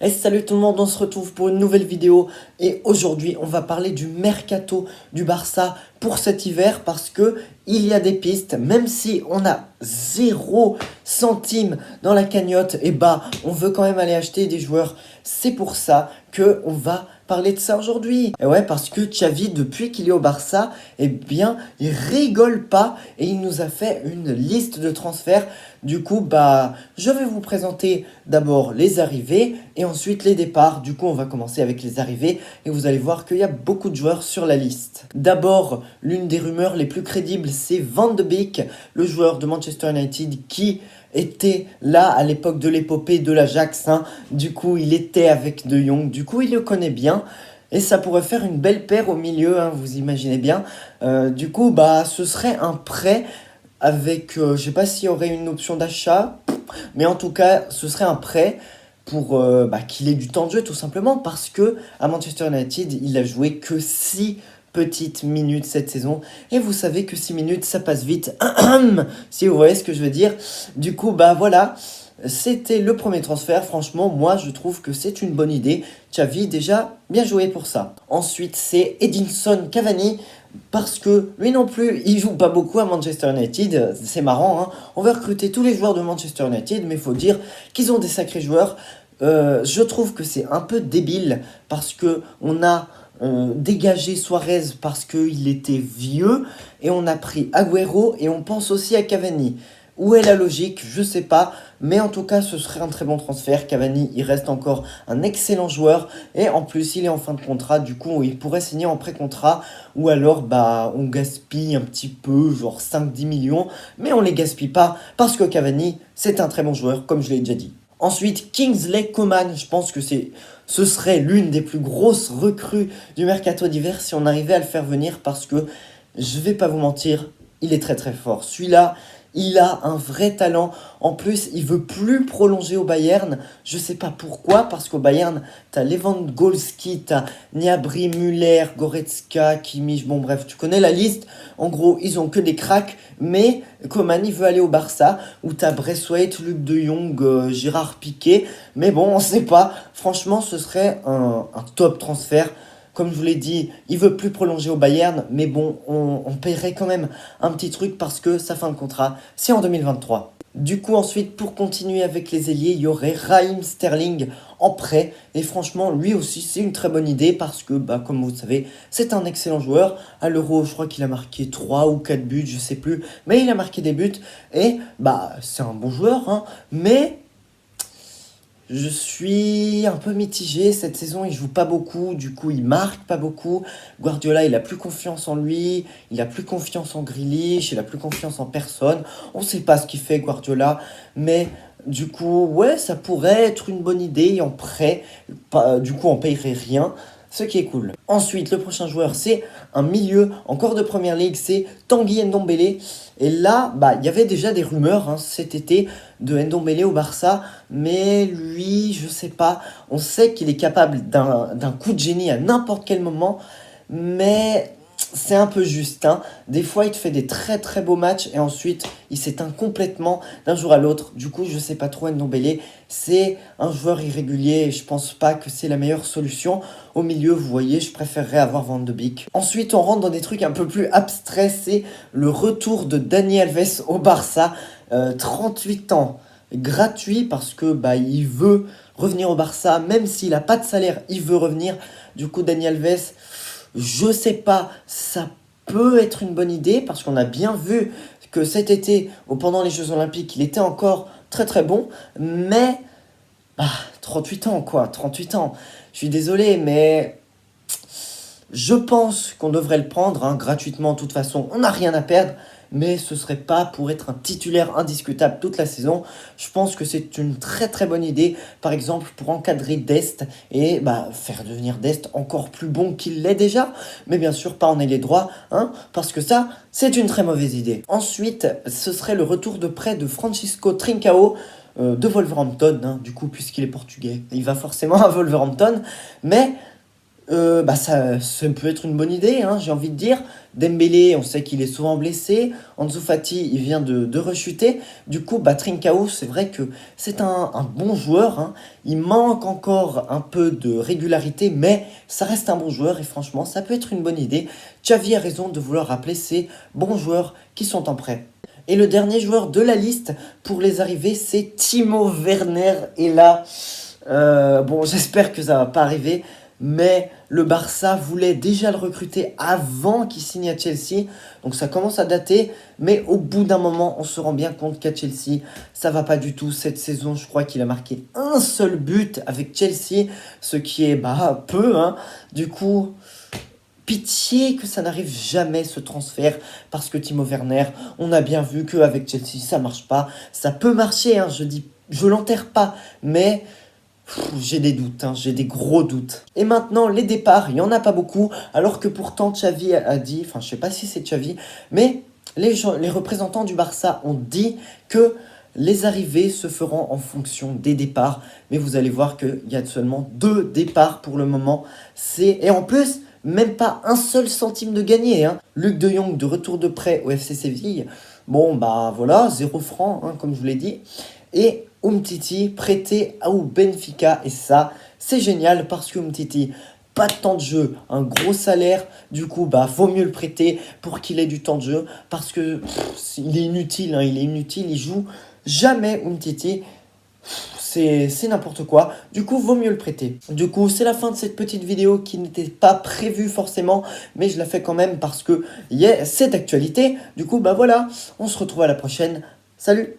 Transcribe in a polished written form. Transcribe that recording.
Hey, salut tout le monde, on se retrouve pour une nouvelle vidéo et aujourd'hui on va parler du mercato du Barça pour cet hiver parce que il y a des pistes, même si on a 0 centime dans la cagnotte, et bah on veut quand même aller acheter des joueurs. C'est pour ça que on va parler de ça aujourd'hui. Et ouais, parce que Xavi, depuis qu'il est au Barça, eh bien il rigole pas et il nous a fait une liste de transferts. Du coup, bah, je vais vous présenter d'abord les arrivées et ensuite les départs. Du coup, on va commencer avec les arrivées et vous allez voir qu'il y a beaucoup de joueurs sur la liste. D'abord, l'une des rumeurs les plus crédibles, c'est Van de Beek, le joueur de Manchester United qui était là à l'époque de l'épopée de l'Ajax. Du coup, il était avec De Jong. Du coup, il le connaît bien. Et ça pourrait faire une belle paire au milieu, vous imaginez bien. Du coup, bah, ce serait un prêt avec, je sais pas s'il y aurait une option d'achat, mais en tout cas, ce serait un prêt pour qu'il ait du temps de jeu tout simplement parce que à Manchester United, il a joué que 6 petites minutes cette saison et vous savez que 6 minutes ça passe vite. Si vous voyez ce que je veux dire. Du coup, bah voilà, c'était le premier transfert. Franchement, moi je trouve que c'est une bonne idée. Xavi, déjà bien joué pour ça. Ensuite, c'est Edinson Cavani. Parce que lui non plus, il joue pas beaucoup à Manchester United, c'est marrant, on va recruter tous les joueurs de Manchester United, mais il faut dire qu'ils ont des sacrés joueurs. Je trouve que c'est un peu débile, parce que on a dégagé Suarez parce qu'il était vieux, et on a pris Agüero, et on pense aussi à Cavani. Où est la logique? Je sais pas, mais en tout cas, ce serait un très bon transfert. Cavani, il reste encore un excellent joueur, et en plus, il est en fin de contrat, du coup, il pourrait signer en pré-contrat, ou alors, bah, on gaspille un petit peu, genre 5-10 millions, mais on les gaspille pas, parce que Cavani, c'est un très bon joueur, comme je l'ai déjà dit. Ensuite, Kingsley Coman, je pense que ce serait l'une des plus grosses recrues du mercato d'hiver si on arrivait à le faire venir, parce que, je vais pas vous mentir, il est très très fort. Celui-là, il a un vrai talent. En plus, il veut plus prolonger au Bayern. Je sais pas pourquoi, parce qu'au Bayern, t'as Lewandowski, t'as Gnabry, Müller, Goretzka, Kimmich. Bon, bref, tu connais la liste. En gros, ils ont que des cracks. Mais Coman, il veut aller au Barça, où t'as Braithwaite, Luc de Jong, Gérard Piqué. Mais bon, on sait pas. Franchement, ce serait un top transfert. Comme je vous l'ai dit, il veut plus prolonger au Bayern, mais bon, on paierait quand même un petit truc parce que sa fin de contrat, c'est en 2023. Du coup, ensuite, pour continuer avec les ailiers, il y aurait Raheem Sterling en prêt. Et franchement, lui aussi, c'est une très bonne idée parce que, bah, comme vous le savez, c'est un excellent joueur. À l'Euro, je crois qu'il a marqué 3 ou 4 buts, je sais plus. Mais il a marqué des buts. Et, bah, c'est un bon joueur, mais je suis un peu mitigé. Cette saison, il joue pas beaucoup, du coup, il marque pas beaucoup. Guardiola, il a plus confiance en lui, il a plus confiance en Grealish, il a plus confiance en personne. On sait pas ce qu'il fait, Guardiola, mais du coup, ouais, ça pourrait être une bonne idée en prêt. Du coup, on payerait rien, ce qui est cool. Ensuite, le prochain joueur, c'est un milieu, encore de première ligue, c'est Tanguy Ndombele. Et là, bah, il y avait déjà des rumeurs cet été de Ndombele au Barça, mais lui, je sais pas. On sait qu'il est capable d'un coup de génie à n'importe quel moment, mais c'est un peu juste. Des fois, il te fait des très très beaux matchs et ensuite, il s'éteint complètement d'un jour à l'autre. Du coup, je sais pas trop, Ndombele, c'est un joueur irrégulier et je pense pas que c'est la meilleure solution. Au milieu, vous voyez, je préférerais avoir Van de Beek. Ensuite, on rentre dans des trucs un peu plus abstraits, c'est le retour de Dani Alves au Barça. 38 ans, gratuit parce que bah, il veut revenir au Barça, même s'il n'a pas de salaire, il veut revenir. Du coup, Dani Alves, je sais pas, ça peut être une bonne idée parce qu'on a bien vu que cet été, pendant les Jeux Olympiques, il était encore très très bon, mais 38 ans quoi, 38 ans. Je suis désolé, mais je pense qu'on devrait le prendre gratuitement de toute façon. On n'a rien à perdre, mais ce serait pas pour être un titulaire indiscutable toute la saison. Je pense que c'est une très très bonne idée, par exemple pour encadrer Dest et faire devenir Dest encore plus bon qu'il l'est déjà. Mais bien sûr pas en ailier droit, parce que ça, c'est une très mauvaise idée. Ensuite, ce serait le retour de prêt de Francisco Trincao, de Wolverhampton, du coup, puisqu'il est portugais. Il va forcément à Wolverhampton, mais Ça peut être une bonne idée, hein, j'ai envie de dire. Dembélé, on sait qu'il est souvent blessé. Ansu Fati, il vient de rechuter. Du coup, Trincao, c'est vrai que c'est un bon joueur, hein. Il manque encore un peu de régularité, mais ça reste un bon joueur et franchement, ça peut être une bonne idée. Xavi a raison de vouloir rappeler ces bons joueurs qui sont en prêt. Et le dernier joueur de la liste pour les arrivées, c'est Timo Werner. Et là, j'espère que ça va pas arriver, mais le Barça voulait déjà le recruter avant qu'il signe à Chelsea, donc ça commence à dater, mais au bout d'un moment, on se rend bien compte qu'à Chelsea, ça va pas du tout. Cette saison, je crois qu'il a marqué un seul but avec Chelsea, ce qui est peu, hein. Du coup, pitié que ça n'arrive jamais ce transfert, parce que Timo Werner, on a bien vu qu'avec Chelsea, ça marche pas. Ça peut marcher, hein, je l'enterre pas, mais j'ai des doutes, hein, j'ai des gros doutes. Et maintenant, les départs, il n'y en a pas beaucoup, alors que pourtant Xavi a dit, enfin je sais pas si c'est Xavi, mais les représentants du Barça ont dit que les arrivées se feront en fonction des départs. Mais vous allez voir qu'il y a seulement 2 départs pour le moment. Et en plus, même pas un seul centime de gagné, hein. Luc de Jong de retour de prêt au FC Séville. Voilà, 0 francs, hein, comme je vous l'ai dit. Et Umtiti prêté au Benfica. Et ça, c'est génial parce que Umtiti, pas de temps de jeu, un gros salaire. Du coup, vaut mieux le prêter pour qu'il ait du temps de jeu. Parce que il est inutile, hein, il joue jamais Umtiti. C'est n'importe quoi. Du coup, vaut mieux le prêter. Du coup, c'est la fin de cette petite vidéo qui n'était pas prévue forcément, mais je la fais quand même parce que c'est d'actualité. Du coup, voilà, on se retrouve à la prochaine. Salut!